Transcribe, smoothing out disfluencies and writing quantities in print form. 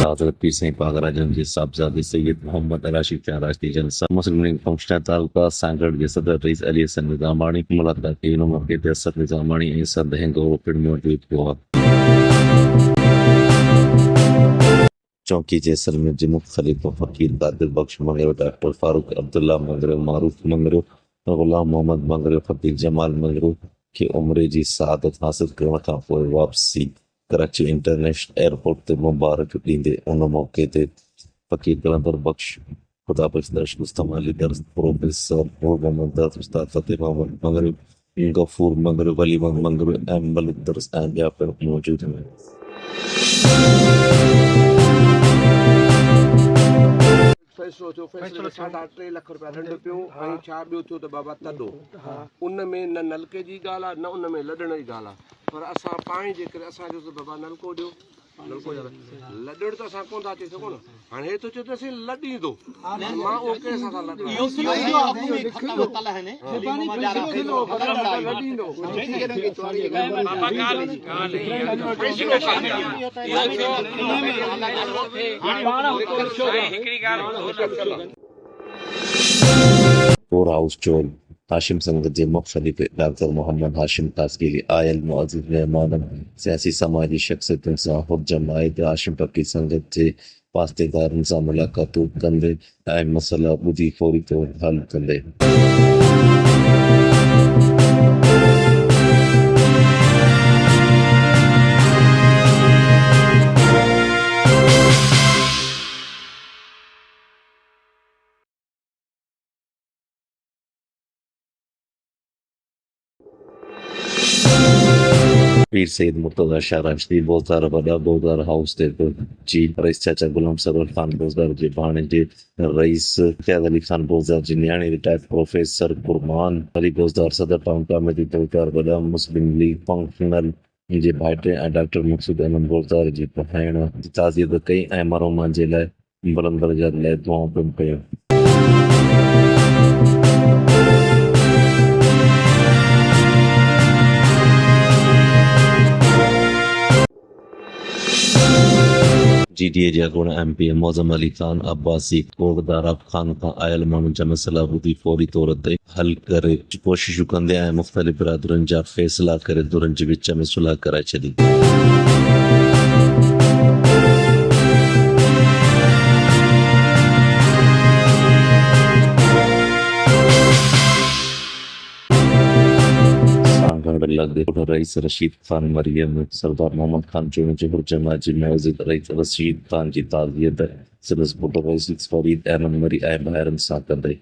हज़रत पीर साईं पाक जन के साहबजादे सैयद मोहम्मद राशिद खान राष्ट्रीय जलसा मुस्लिम लीग फंक्शन तालुका सांगड़ के सदर रईस अली हसन निज़ामाणी मुलाकात के इन मौके ते असद निज़ामाणी ऐं सद हिंगो पिण मौजूद हुआ। चौकी जैसलमेर जे मुख्तलिफ फ़कीर कादिर बख्श मंगरो, डॉक्टर फारूक अब्दुल्ला मंगरो, मारूफ मंगरो, गुलाम मोहम्मद मंगरो, फकीर जमाल मंगरो के उम्रे जी सआदत हासिल करण खां पोइ वापसी कराची इंटरनेशनल एयरपोर्ट ते मुबारक ॾींदे उन मौके ते फ़कीर कलंदर बख्श खुदा बख्श मुस्तमाली दर्स प्रोफेसर मोहम्मद दर्स उस्ताद फतेह मोहम्मद मंगरो, गफूर मंगरो, वली मंगरो ऐं मलिक दर्स ऐं ॿिया पिण मौजूद हुआ। फैसलो थियो फैसले 3.5 लाख रुपया ॾंड पियो ऐं छा ॿियो थियो त बाबा तॾो उन में न नलके जी ॻाल्हि आहे न उन में लॾण जी ॻाल्हि आहे, पर असां पाणी जे करे असांजो त बाबा नलको ॾियो, नलको लॾण त असां कोन था अची सघूं न। हाणे हे थो चए त असीं लॾींदो, मां उहो कंहिं सां था कोर हाउस चोल हाशिम संगत जे मुख्तलिफ डॉक्टर मोहम्मद हाशिम तासकीली आयल मुअज़्ज़िज़ मेहमान सियासी समाजी शख्सियतुनि सां हुज्जम आहे त हाशिम फकीर संगत जे पास्तेदारनि सां मुलाक़ातूं कंदे ऐं मसइला ॿुधी फौरी तौर हल कंदे। पीर सैयद मुर्तज़ा शाह राशिदी बोज़दार वॾा बोज़दार हाउस ते जी रईस चाचा गुलाम सरवर खान बोज़दार जे भाणे रईस फैज़ अली खान बोज़दार जी न्याणी रिटायर्ड प्रोफेसर कुरमान अली बोज़दार सदर टाउन कमेटी बोज़दार वॾा मुस्लिम लीग फंक्शनल जे भाइटे ऐं डॉक्टर मक़सूद अहमद बोज़दार जी पढ़ाइण जी ताज़ियत कई ऐं मरहूमनि जे लाइ बुलंद दर्जात लाइ दुआऊं पिणु कयूं। GDA जे अॻूणे MP मौज़म अली खान अब्बासी कोटदारा खान खां आयल माण्हुनि जा मसइला ॿुधी फौरी तौर ते हल करे कोशिशूं कंदे ऐं मुख़्तलिफ़ बिरादरियुनि जा फ़ैसिला करे धुरनि जे विच में सुलह कराए छॾी। रईस रशीद खान मरियम सरदार मोहम्मद खान चून जे हुर्जमा जी मस्जिद रईस रशीद खान जी ताज़ियत सिलसिलो रईस फरीद अहमद मरी ऐं ॿाहिरनि सां कंदे